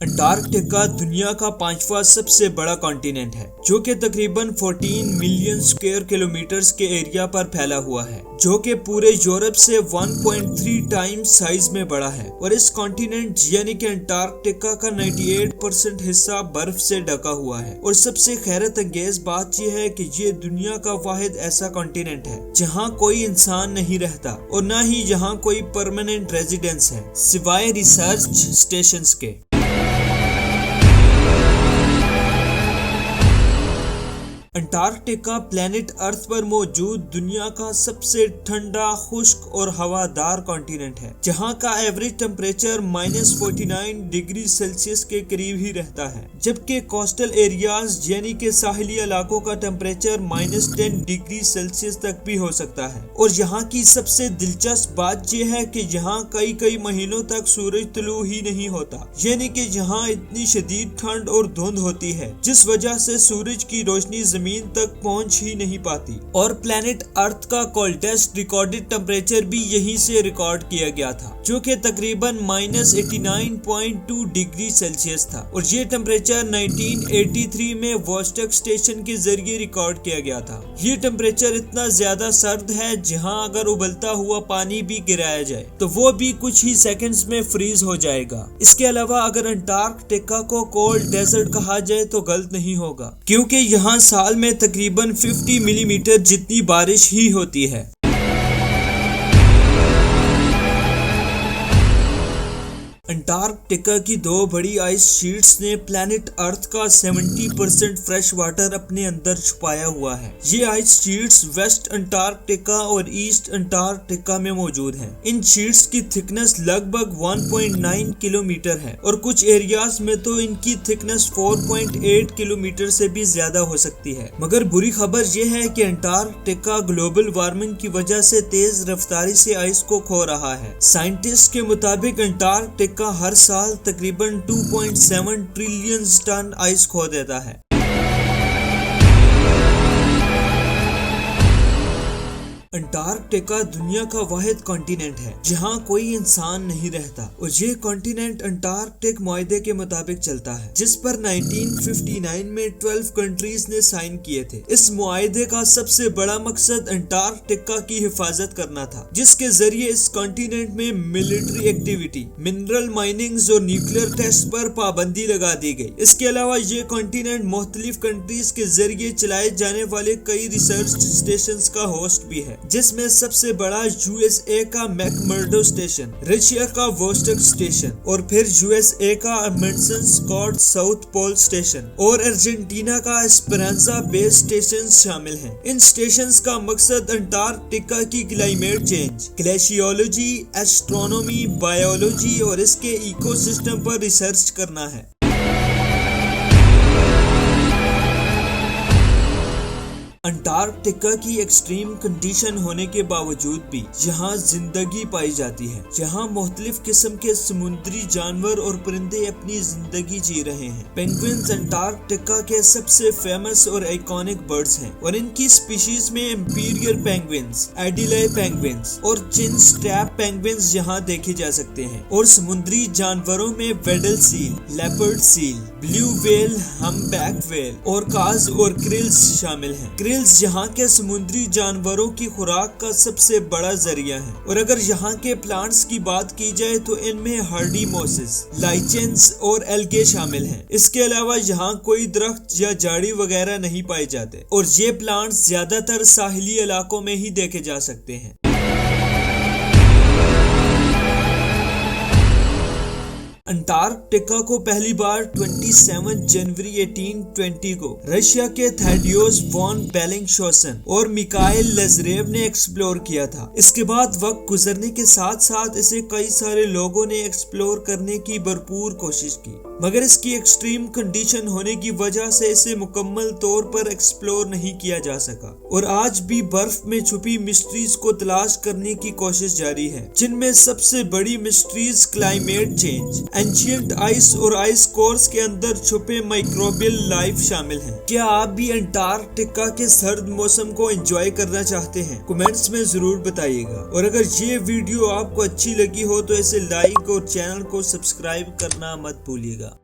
Antarctica दुनिया का 5वां सबसे बड़ा कॉन्टिनेंट है, जो कि तकरीबन 14 मिलियन स्क्वायर किलोमीटर्स के एरिया पर फैला हुआ है, जो कि पूरे यूरोप से 1.3 टाइम्स साइज में बड़ा है। और इस कॉन्टिनेंट यानी कि अंटार्कटिका का 98% हिस्सा बर्फ से ढका हुआ है। और सबसे हैरत अंगेज बात यह है कि ये दुनिया का वाहिद ऐसा कॉन्टिनेंट है जहाँ कोई इंसान नहीं रहता और न ही यहाँ कोई परमानेंट रेजिडेंस है, सिवाय रिसर्च स्टेशंस के। अंटार्कटिका प्लेनेट अर्थ पर मौजूद दुनिया का सबसे ठंडा, खुश्क और हवादार कॉन्टिनेंट है, जहां का एवरेज टेम्परेचर -49 डिग्री सेल्सियस के करीब ही रहता है, जबकि कोस्टल एरियाज यानी कि साहिली इलाकों का टेम्परेचर -10 डिग्री सेल्सियस तक भी हो सकता है। और यहाँ की सबसे दिलचस्प बात यह है कि यहाँ कई महीनों तक सूरज तुलू ही नहीं होता, यानी कि यहाँ इतनी शदीद ठंड और धुंध होती है जिस वजह से सूरज की रोशनी जमीन तक पहुंच ही नहीं पाती। और प्लेनेट अर्थ का कोल्डेस्ट रिकॉर्डेड टेम्परेचर भी यहीं से रिकॉर्ड किया गया था, जो कि तकरीबन -89.2 डिग्री सेल्सियस था। और ये टेम्परेचर 1983 में वोस्टक स्टेशन के जरिए रिकॉर्ड किया गया था। ये टेम्परेचर इतना ज्यादा सर्द है जहां अगर उबलता हुआ पानी भी गिराया जाए तो वो भी कुछ ही सेकंड्स में फ्रीज हो जाएगा। इसके अलावा अगर अंटार्कटिका को कोल्ड डेजर्ट कहा जाए तो गलत नहीं होगा, क्योंकि यहाँ साल में तकरीबन 50 मिलीमीटर जितनी बारिश ही होती है। अंटार्कटिका की 2 बड़ी आइस शीट्स ने प्लेनेट अर्थ का 70% फ्रेश वाटर अपने अंदर छुपाया हुआ है। ये आइस शीट्स वेस्ट अंटार्कटिका और ईस्ट अंटार्कटिका में मौजूद हैं। इन शीट्स की थिकनेस लगभग 1.9 किलोमीटर है और कुछ एरियाज में तो इनकी थिकनेस 4.8 किलोमीटर से भी ज्यादा हो सकती है। मगर बुरी खबर यह है कि अंटार्कटिका ग्लोबल वार्मिंग की वजह से तेज रफ्तारी से आइस को खो रहा है। साइंटिस्ट के मुताबिक अंटार्कटिका का हर साल तकरीबन 2.7 ट्रिलियन टन आइस खो देता है। अंटार्कटिका दुनिया का वाहिद कॉन्टिनेंट है जहाँ कोई इंसान नहीं रहता और ये कॉन्टिनेंट अंटार्कटिक मुआहदे के मुताबिक चलता है, जिस पर 1959 में 12 कंट्रीज ने साइन किए थे। इस मुआहदे का सबसे बड़ा मकसद अंटार्कटिका की हिफाजत करना था, जिसके जरिए इस कॉन्टिनेंट में मिलिट्री एक्टिविटी, मिनरल माइनिंग और न्यूक्लियर टेस्ट पर पाबंदी लगा दी गई। इसके अलावा ये कॉन्टिनेंट मुख्तलिफ कंट्रीज के जरिए चलाए जाने वाले कई रिसर्च स्टेशन का होस्ट भी है, जिसमें सबसे बड़ा यूएसए का मैकमर्डो स्टेशन, रशिया का वोस्टक स्टेशन और फिर यूएसए का अमेंडसन स्कॉट साउथ पोल स्टेशन और अर्जेंटीना का एस्पेरांजा बेस स्टेशन शामिल हैं। इन स्टेशंस का मकसद अंटार्कटिका की climate change, glaciology, astronomy, biology और इसके इकोसिस्टम पर रिसर्च करना है। अंटार्कटिका की एक्सट्रीम कंडीशन होने के बावजूद भी यहाँ जिंदगी पाई जाती है। यहाँ मुख्तलिफ किस्म के समुद्री जानवर और परिंदे अपनी जिंदगी जी रहे हैं। पेंगुइन्स अंटार्कटिका के सबसे फेमस और आइकॉनिक बर्ड्स हैं और इनकी स्पीशीज में इंपीरियल पेंगुइन्स, एडिले पेंगुइन्स और चिन स्ट्रैप पेंगुइन्स यहाँ देखे जा सकते हैं। और समुद्री जानवरों में Weddell seal, leopard seal, blue whale, humpback whale, orcas और क्रिल्स शामिल हैं। क्रिल्स यहाँ के समुद्री जानवरों की खुराक का सबसे बड़ा जरिया है। और अगर यहाँ के प्लांट्स की बात की जाए तो इनमें हार्डी मॉसेस, लाइचेंस और एल्गे शामिल हैं। इसके अलावा यहाँ कोई दरख्त या झाड़ी वगैरह नहीं पाए जाते और ये प्लांट्स ज्यादातर साहिली इलाकों में ही देखे जा सकते हैं। अंटार्कटिका को पहली बार 27 जनवरी 1820 को रशिया के थैडियोस वॉन बेलिंगशॉसन और मिकाइल लज़रेव ने एक्सप्लोर किया था। इसके बाद वक्त गुजरने के साथ साथ इसे कई सारे लोगों ने एक्सप्लोर करने की भरपूर कोशिश की, मगर इसकी एक्सट्रीम कंडीशन होने की वजह से इसे मुकम्मल तौर पर एक्सप्लोर नहीं किया जा सका। और आज भी बर्फ में छुपी मिस्ट्रीज को तलाश करने की कोशिश जारी है, जिनमें सबसे बड़ी mysteries climate change, ancient ice और आइस कोर्स के अंदर छुपे माइक्रोबियल लाइफ शामिल हैं। क्या आप भी अंटार्कटिका के सर्द मौसम को एंजॉय करना चाहते हैं? कमेंट्स में जरूर बताइएगा। और अगर ये वीडियो आपको अच्छी लगी हो तो इसे लाइक और चैनल को सब्सक्राइब करना मत भूलिएगा।